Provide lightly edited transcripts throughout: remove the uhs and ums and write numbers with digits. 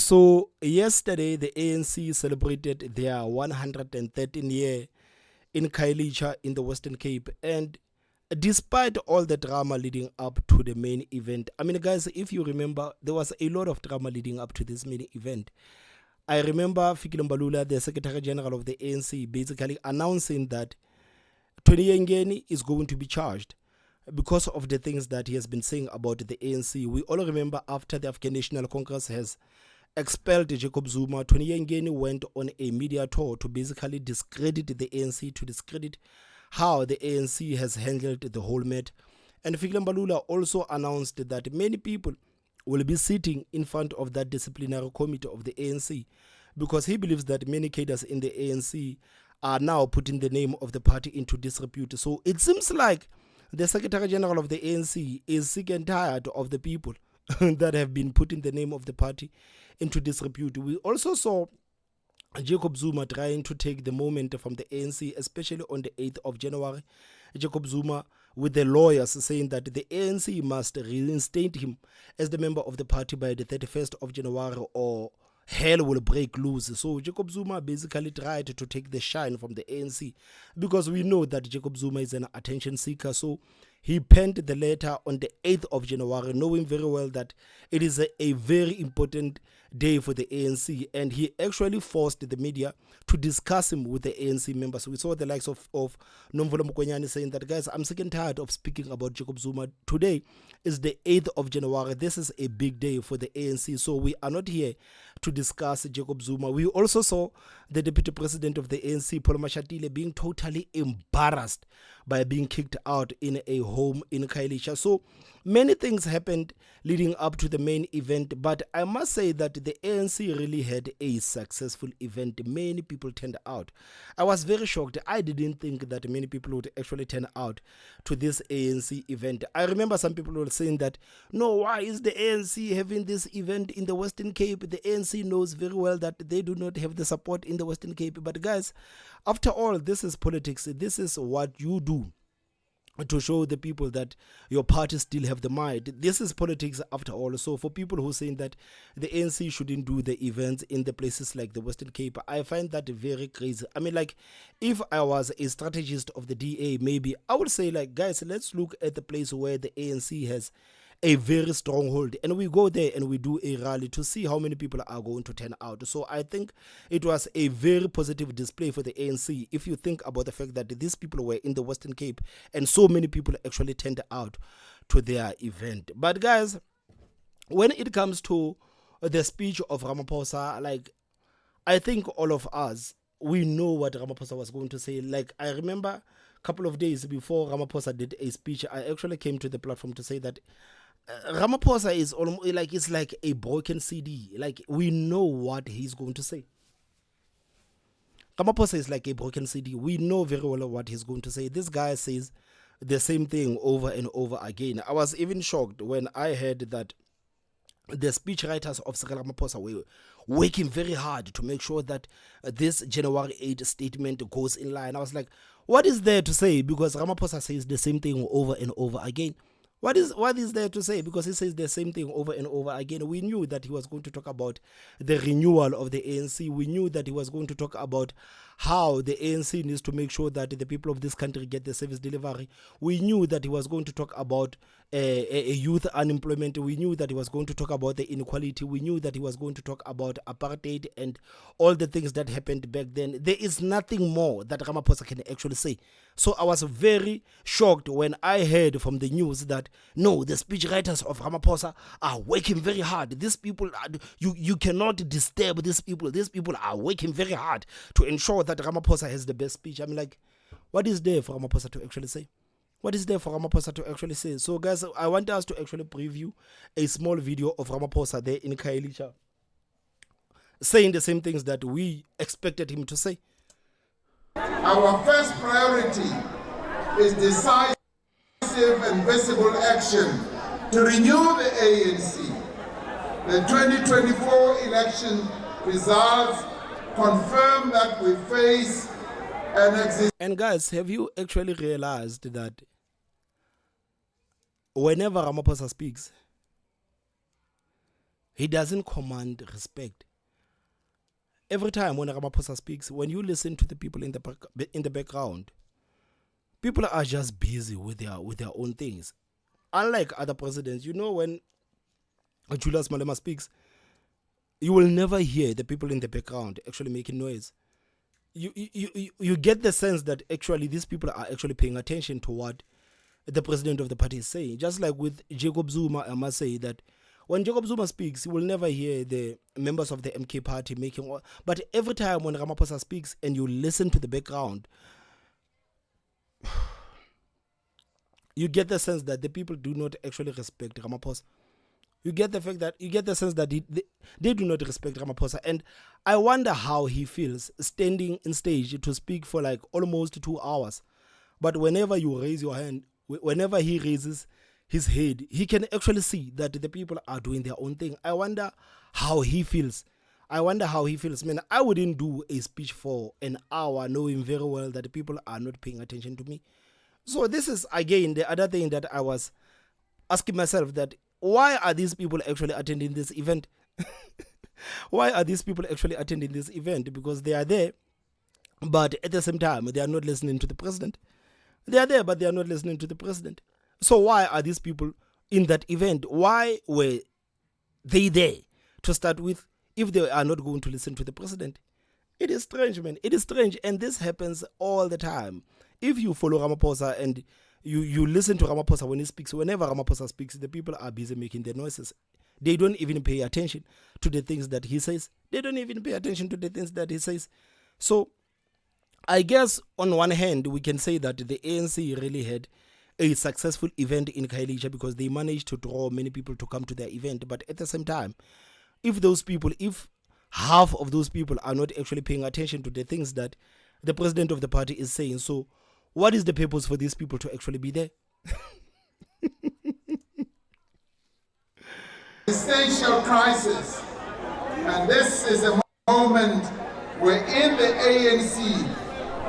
So yesterday, the ANC celebrated their 113th year in Khayelitsha in the Western Cape, and despite all the drama leading up to the main event, I mean, guys, if you remember, there was a lot of drama leading up to this main event. I remember Fikile Mbalula, the Secretary General of the ANC, basically announcing that Tony Yengeni is going to be charged because of the things that he has been saying about the ANC. We all remember after the African National Congress has expelled Jacob Zuma, Tony Yengeni went on a media tour to basically discredit the ANC, to discredit how the ANC has handled the whole matter. And Fikile Mbalula also announced that many people will be sitting in front of that disciplinary committee of the ANC because he believes that many cadres in the ANC are now putting the name of the party into disrepute. So it seems like the Secretary General of the ANC is sick and tired of the people that have been putting the name of the party into disrepute. We also saw Jacob Zuma trying to take the moment from the ANC, especially on the 8th of January. Jacob Zuma with the lawyers saying that the ANC must reinstate him as the member of the party by the 31st of January or hell will break loose. So Jacob Zuma basically tried to take the shine from the ANC because we know that Jacob Zuma is an attention seeker. So he penned the letter on the 8th of January, knowing very well that it is a very important day for the ANC, and he actually forced the media to discuss him with the ANC members. We saw the likes of Nomvula Mokonyane saying that, guys, I'm sick and tired of speaking about Jacob Zuma. Today is the 8th of January. This is a big day for the ANC, so we are not here to discuss Jacob Zuma. We also saw the deputy president of the ANC, Paul Mashatile, being totally embarrassed by being kicked out in a home in Khayelitsha. So many things happened leading up to the main event, but I must say that the ANC really had a successful event. Many people turned out. I was very shocked. I didn't think that many people would actually turn out to this ANC event. I remember some people were saying that, no, why is the ANC having this event in the Western Cape? The ANC knows very well that they do not have the support in the Western Cape. But guys, after all, this is politics. This is what you do to show the people that your party still have the might. This is politics after all. So for people who are saying that the ANC shouldn't do the events in the places like the Western Cape, I find that very crazy. I mean, like, if I was a strategist of the DA, maybe I would say, like, guys, let's look at the place where the ANC has a very stronghold, and we go there and we do a rally to see how many people are going to turn out. So I think it was a very positive display for the ANC if you think about the fact that these people were in the Western Cape and so many people actually turned out to their event. But guys, when it comes to the speech of Ramaphosa, like, I think all of us, we know what Ramaphosa was going to say. Like, I remember a couple of days before Ramaphosa did a speech, I actually came to the platform to say that Ramaphosa is almost like, it's like a broken CD. Like, we know what he's going to say. Ramaphosa is like a broken CD. We know very well what he's going to say. This guy says the same thing over and over again. I was even shocked when I heard that the speechwriters of Cyril Ramaphosa were working very hard to make sure that this January 8 statement goes in line. I was like, what is there to say? Because Ramaphosa says the same thing over and over again. What is there to say? Because he says the same thing over and over again. We knew that he was going to talk about the renewal of the ANC. We knew that he was going to talk about how the ANC needs to make sure that the people of this country get the service delivery. We knew that he was going to talk about a youth unemployment. We knew that he was going to talk about the inequality. We knew that he was going to talk about apartheid and all the things that happened back then. There is nothing more that Ramaphosa can actually say. So I was very shocked when I heard from the news that, no, the speechwriters of Ramaphosa are working very hard. These people, you cannot disturb these people. These people are working very hard to ensure that Ramaphosa has the best speech. I'm like, what is there for Ramaphosa to actually say? What is there for Ramaphosa to actually say? So guys, I want us to actually preview a small video of Ramaphosa there in Khayelitsha saying the same things that we expected him to say. Our first priority is decisive and visible action to renew the ANC. The 2024 election results confirm that we face an existing... And guys, have you actually realized that whenever Ramaphosa speaks, he doesn't command respect. Every time when Ramaphosa speaks, when you listen to the people in the background, people are just busy with their own things. Unlike other presidents, when Julius Malema speaks, you will never hear the people in the background actually making noise. You get the sense that actually these people are actually paying attention to what the president of the party is saying. Just like with Jacob Zuma, I must say that when Jacob Zuma speaks, you will never hear the members of the MK party making. But every time when Ramaphosa speaks and you listen to the background, you get the sense that the people do not actually respect Ramaphosa. You get the sense that they do not respect Ramaphosa. And I wonder how he feels standing in stage to speak for like almost 2 hours. But whenever you raise your hand, whenever he raises his head, he can actually see that the people are doing their own thing. I wonder how he feels. Man, I wouldn't do a speech for an hour knowing very well that the people are not paying attention to me. So this is, again, the other thing that I was asking myself, that why are these people actually attending this event? Why are these people actually attending this event? Because they are there, but at the same time, they are not listening to the president. They are there, but they are not listening to the president. So why are these people in that event? Why were they there to start with if they are not going to listen to the president? It is strange, man. It is strange. And this happens all the time. If you follow Ramaphosa and you listen to Ramaphosa when he speaks, whenever Ramaphosa speaks, the people are busy making their noises. They don't even pay attention to the things that he says. So I guess on one hand, we can say that the ANC really had a successful event in Khayelitsha because they managed to draw many people to come to their event. But at the same time, if half of those people are not actually paying attention to the things that the president of the party is saying, so what is the purpose for these people to actually be there? Existential crisis, and this is a moment wherein the ANC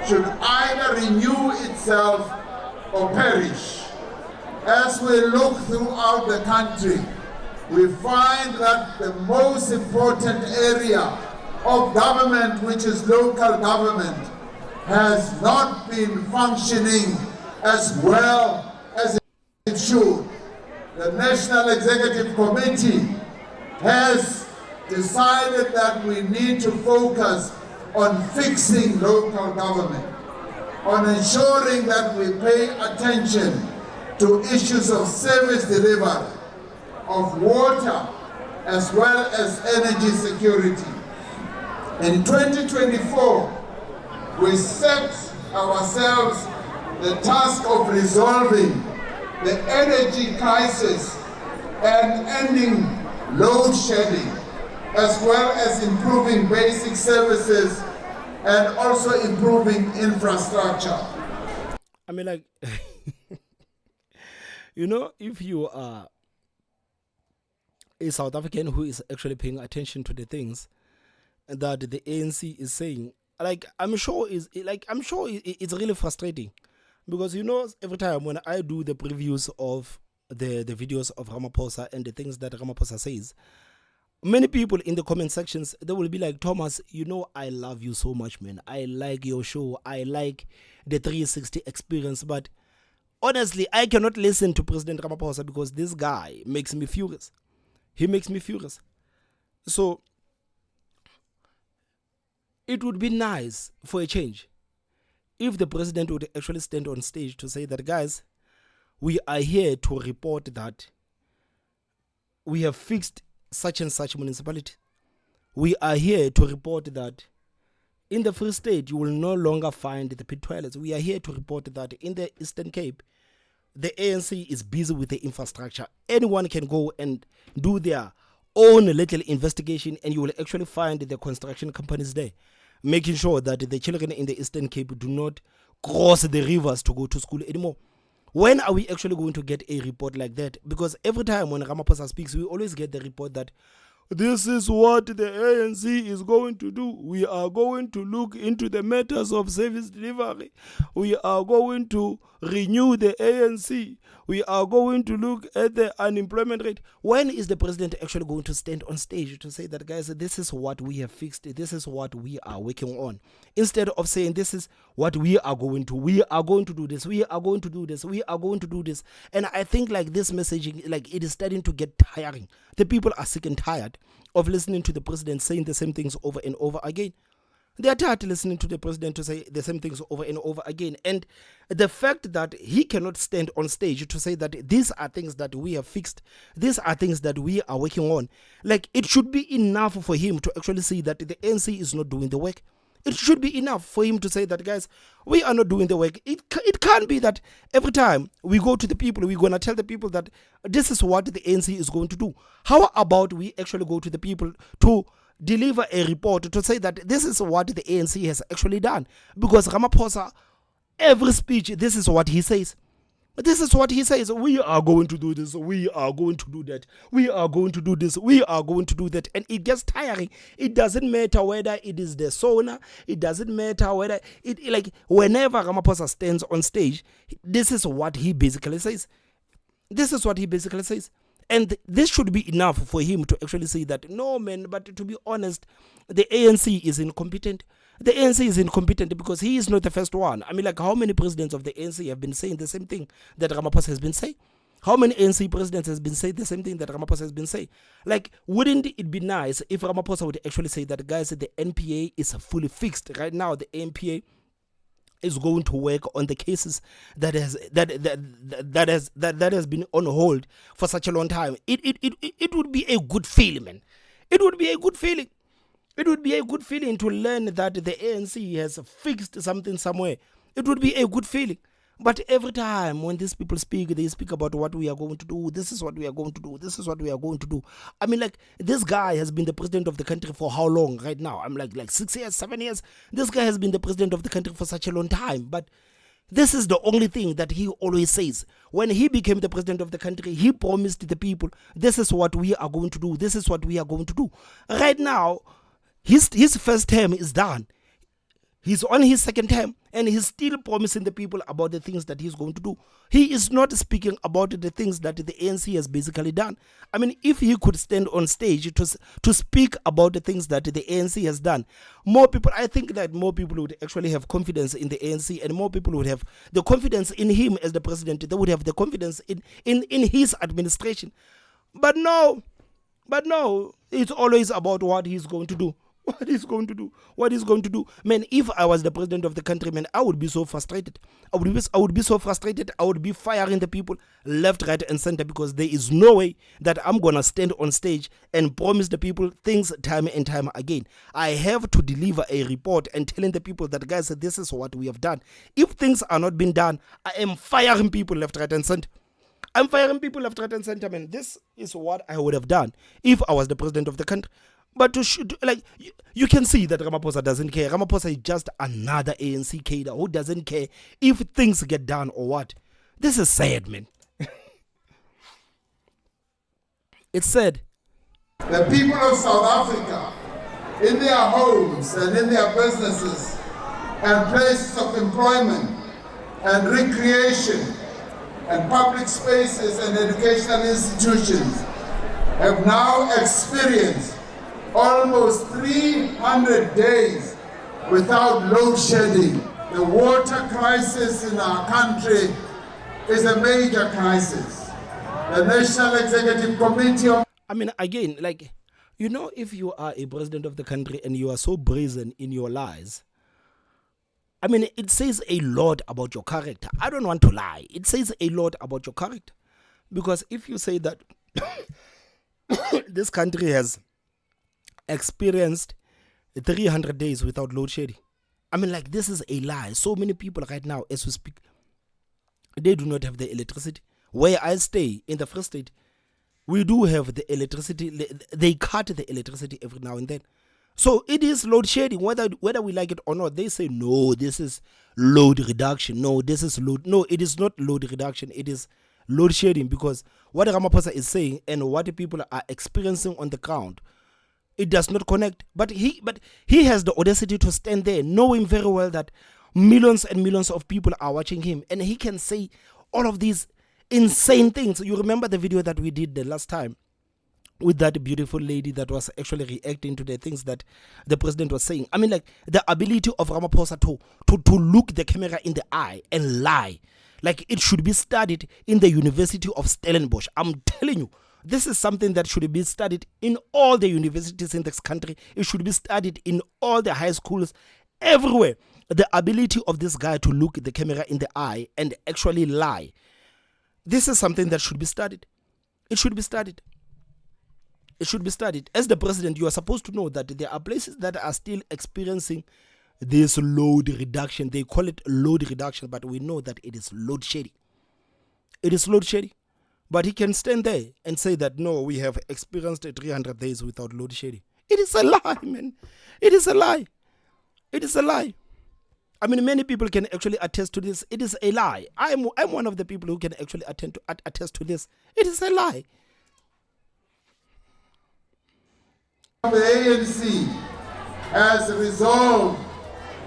should either renew itself or perish. As we look throughout the country, we find that the most important area of government, which is local government, has not been functioning as well as it should. The National Executive Committee has decided that we need to focus on fixing local government, on ensuring that we pay attention to issues of service delivery, of water, as well as energy security. In 2024, we set ourselves the task of resolving the energy crisis and ending load shedding, as well as improving basic services and also improving infrastructure. I mean, like, if you are a South African who is actually paying attention to the things that the ANC is saying, I'm sure it's really frustrating, because every time when I do the previews of the videos of Ramaphosa and the things that Ramaphosa says, many people in the comment sections, they will be like, Thomas, I love you so much, man. I like your show. I like the 360 experience. But honestly, I cannot listen to President Ramaphosa because this guy makes me furious. He makes me furious. So it would be nice for a change if the president would actually stand on stage to say that, guys, we are here to report that we have fixed such and such municipality. We are here to report that in the Free State, you will no longer find the pit toilets. We are here to report that in the Eastern Cape, the ANC is busy with the infrastructure. Anyone can go and do their own little investigation, and you will actually find the construction companies there, making sure that the children in the Eastern Cape do not cross the rivers to go to school anymore. When are we actually going to get a report like that? Because every time when Ramaphosa speaks, we always get the report that this is what the ANC is going to do. We are going to look into the matters of service delivery. We are going to renew the ANC. We are going to look at the unemployment rate. When is the president actually going to stand on stage to say that, guys, this is what we have fixed, this is what we are working on, instead of saying this is what we are going to do this, we are going to do this, we are going to do this. And I think like this messaging, like it is starting to get tiring. The people are sick and tired of listening to the president saying the same things over and over again. They are tired of listening to the president to say the same things over and over again. And the fact that he cannot stand on stage to say that these are things that we have fixed, these are things that we are working on, like it should be enough for him to actually see that the ANC is not doing the work. It should be enough for him to say that, guys, we are not doing the work. It can't be that every time we go to the people, we're going to tell the people that this is what the ANC is going to do. How about we actually go to the people to deliver a report to say that this is what the ANC has actually done? Because Ramaphosa, every speech, this is what he says. This is what he says. We are going to do this. We are going to do that. We are going to do this. We are going to do that. And it gets tiring. It doesn't matter whether it is the Sona. It doesn't matter whether it, like, whenever Ramaphosa stands on stage, this is what he basically says. This is what he basically says. And this should be enough for him to actually say that, no, man, but to be honest, the ANC is incompetent. The ANC is incompetent because he is not the first one. I mean, like, how many presidents of the ANC have been saying the same thing that Ramaphosa has been saying? How many ANC presidents has been saying the same thing that Ramaphosa has been saying? Like, wouldn't it be nice if Ramaphosa would actually say that, guys, the NPA is fully fixed. Right now, the NPA is going to work on the cases that has been on hold for such a long time. It would be a good feeling, man. It would be a good feeling. It would be a good feeling to learn that the ANC has fixed something somewhere. It would be a good feeling. But every time when these people speak, they speak about what we are going to do. This is what we are going to do. This is what we are going to do. I mean, like, this guy has been the president of the country for how long right now? I'm like 6 years, 7 years. This guy has been the president of the country for such a long time. But this is the only thing that he always says. When he became the president of the country, he promised the people, this is what we are going to do. This is what we are going to do. Right now, his first term is done. He's on his second term and he's still promising the people about the things that he's going to do. He is not speaking about the things that the ANC has basically done. I mean, if he could stand on stage to speak about the things that the ANC has done, more people, I think that more people would actually have confidence in the ANC, and more people would have the confidence in him as the president. They would have the confidence in his administration. But no, it's always about what he's going to do. What he's going to do. What he's going to do. Man, if I was the president of the country, man, I would be so frustrated. I would be so frustrated. I would be firing the people left, right, and center, because there is no way that I'm going to stand on stage and promise the people things time and time again. I have to deliver a report and telling the people that, guys, this is what we have done. If things are not being done, I am firing people left, right, and center. I'm firing people left, right, and center, man. This is what I would have done if I was the president of the country. But you can see that Ramaphosa doesn't care. Ramaphosa is just another ANC cadre who doesn't care if things get done or what. This is sad, man. It's sad. The people of South Africa, in their homes and in their businesses and places of employment and recreation and public spaces and educational institutions, have now experienced almost 300 days without load shedding. The water crisis in our country is a major crisis. The National Executive Committee of... I mean, again, like, you know, if you are a president of the country and you are so brazen in your lies, I mean, it says a lot about your character. I don't want to lie. It says a lot about your character. Because if you say that this country has experienced 300 days without load shedding, I mean, like, this is a lie. So many people right now, as we speak, they do not have the electricity. Where I stay in the Free State, we do have the electricity. They cut the electricity every now and then. So it is load shedding, whether we like it or not. They say, no, this is load reduction. No, this is load. No, it is not load reduction. It is load shedding, because what Ramaphosa is saying and what people are experiencing on the ground, it does not connect. But he has the audacity to stand there knowing very well that Millions and millions of people are watching him, and he can say all of these insane things. You remember the video that we did the last time with that beautiful lady that was actually reacting to the things that the president was saying. I mean, like, the ability of Ramaphosa to look the camera in the eye and lie. Like, it should be studied in the University of Stellenbosch. I'm telling you, this is something that should be studied in all the universities in this country. It should be studied in all the high schools, everywhere. The ability of this guy to look the camera in the eye and actually lie. This is something that should be studied. It should be studied. It should be studied. As the president, you are supposed to know that there are places that are still experiencing this load reduction. They call it load reduction, but we know that it is load shedding. It is load shedding. But he can stand there and say that, no, we have experienced 300 days without load shedding. It is a lie, man. It is a lie. It is a lie. I mean, many people can actually attest to this. It is a lie. I'm one of the people who can actually attest to this. It is a lie. The ANC has resolved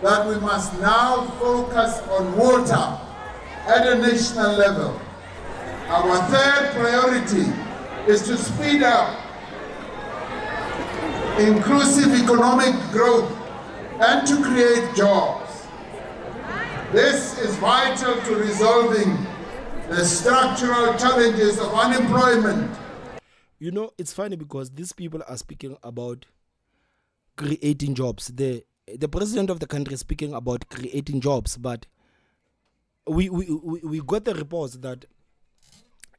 that we must now focus on water at a national level. Our third priority is to speed up inclusive economic growth and to create jobs. This is vital to resolving the structural challenges of unemployment. You know, it's funny because these people are speaking about creating jobs. The president of the country is speaking about creating jobs, but we got the reports that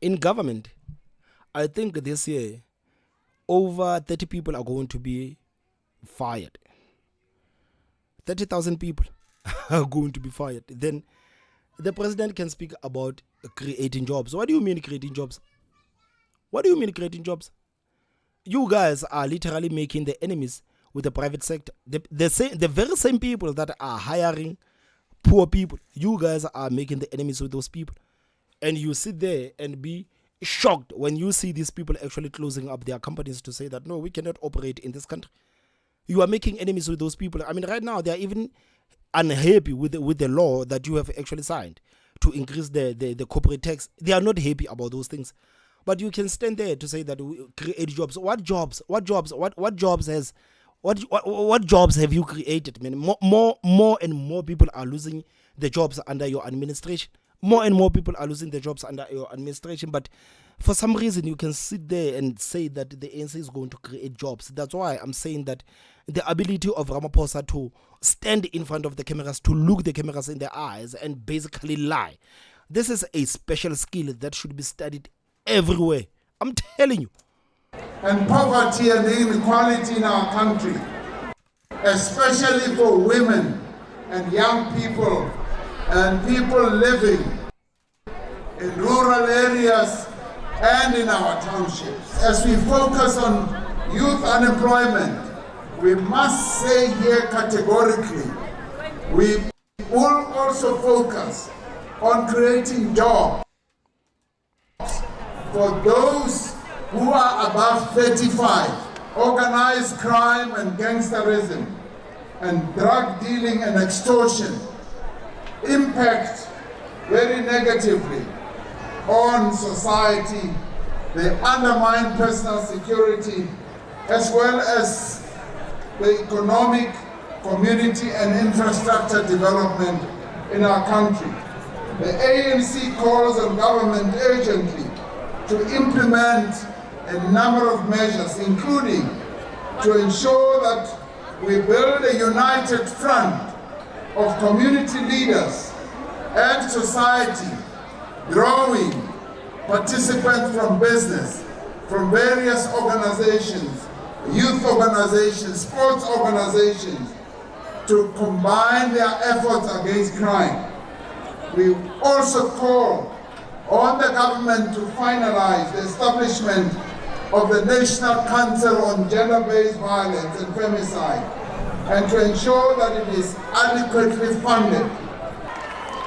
in government, I think this year, over 30 people are going to be fired. 30,000 people are going to be fired. Then the president can speak about creating jobs. What do you mean creating jobs? What do you mean creating jobs? You guys are literally making the enemies with the private sector. The very same people that are hiring poor people, you guys are making the enemies with those people. And you sit there and be shocked when you see these people actually closing up their companies to say that, no, we cannot operate in this country. You are making enemies with those people. I mean, right now, they are even unhappy with the law that you have actually signed to increase the corporate tax. They are not happy about those things. But you can stand there to say that we create jobs. What jobs have you created, man? More and more people are losing the jobs under your administration. More and more people are losing their jobs under your administration. But for some reason, you can sit there and say that the ANC is going to create jobs. That's why I'm saying that the ability of Ramaphosa to stand in front of the cameras, to look the cameras in their eyes and basically lie. This is a special skill that should be studied everywhere. I'm telling you. And poverty and inequality in our country, especially for women and young people and people living in rural areas and in our townships. As we focus on youth unemployment, we must say here categorically, we will also focus on creating jobs for those who are above 35. Organized crime and gangsterism and drug dealing and extortion impact very negatively on society. They undermine personal security as well as the economic, community and infrastructure development in our country. The ANC calls on government urgently to implement a number of measures, including to ensure that we build a united front of community leaders and society, growing participants from business, from various organizations, youth organizations, sports organizations, to combine their efforts against crime. We also call on the government to finalize the establishment of the National Council on Gender-Based Violence and Femicide, and to ensure that it is adequately funded.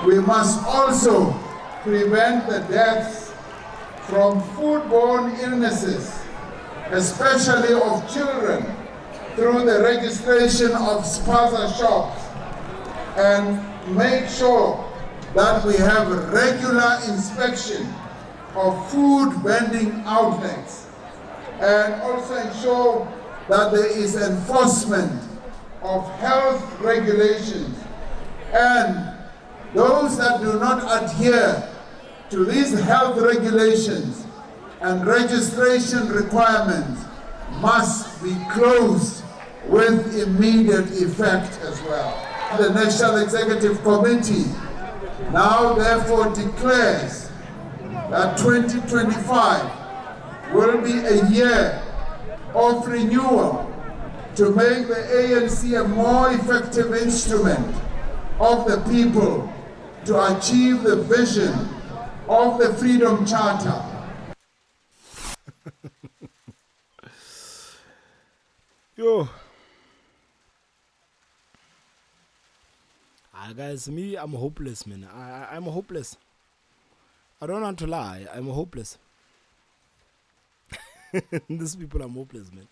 We must also prevent the deaths from foodborne illnesses, especially of children, through the registration of spaza shops and make sure that we have regular inspection of food vending outlets, and also ensure that there is enforcement of health regulations, and those that do not adhere to these health regulations and registration requirements must be closed with immediate effect as well. The National Executive Committee now therefore declares that 2025 will be a year of renewal to make the ANC a more effective instrument of the people to achieve the vision of the Freedom Charter. Yo. Guys, me, I'm hopeless, man. I'm hopeless. I don't want to lie. I'm hopeless. These people, I'm hopeless, man.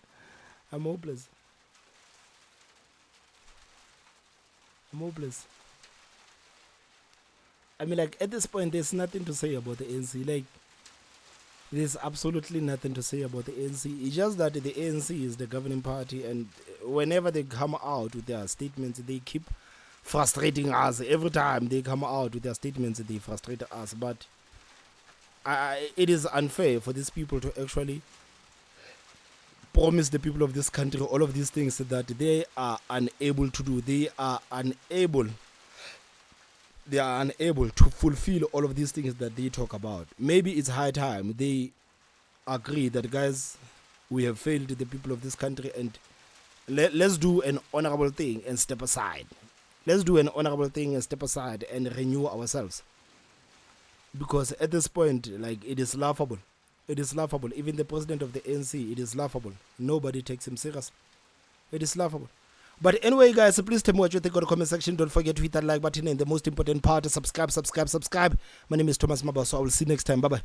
I'm hopeless. I'm hopeless. I mean, like, at this point, there's nothing to say about the ANC. Like, there's absolutely nothing to say about the ANC. It's just that the ANC is the governing party, and whenever they come out with their statements, they keep frustrating us. Every time they come out with their statements, they frustrate us. But it is unfair for these people to actually promise the people of this country all of these things that they are unable to do. They are unable to fulfill all of these things that they talk about. Maybe it's high time they agree that, guys, we have failed the people of this country, and let's do an honorable thing and step aside. Let's do an honorable thing and step aside and renew ourselves. Because at this point, like, it is laughable. It is laughable. Even the president of the ANC, it is laughable. Nobody takes him seriously. It is laughable. But anyway, guys, please tell me what you think in the comment section. Don't forget to hit that like button, and the most important part is subscribe. My name is Thomas Mabaso. I will see you next time. Bye-bye.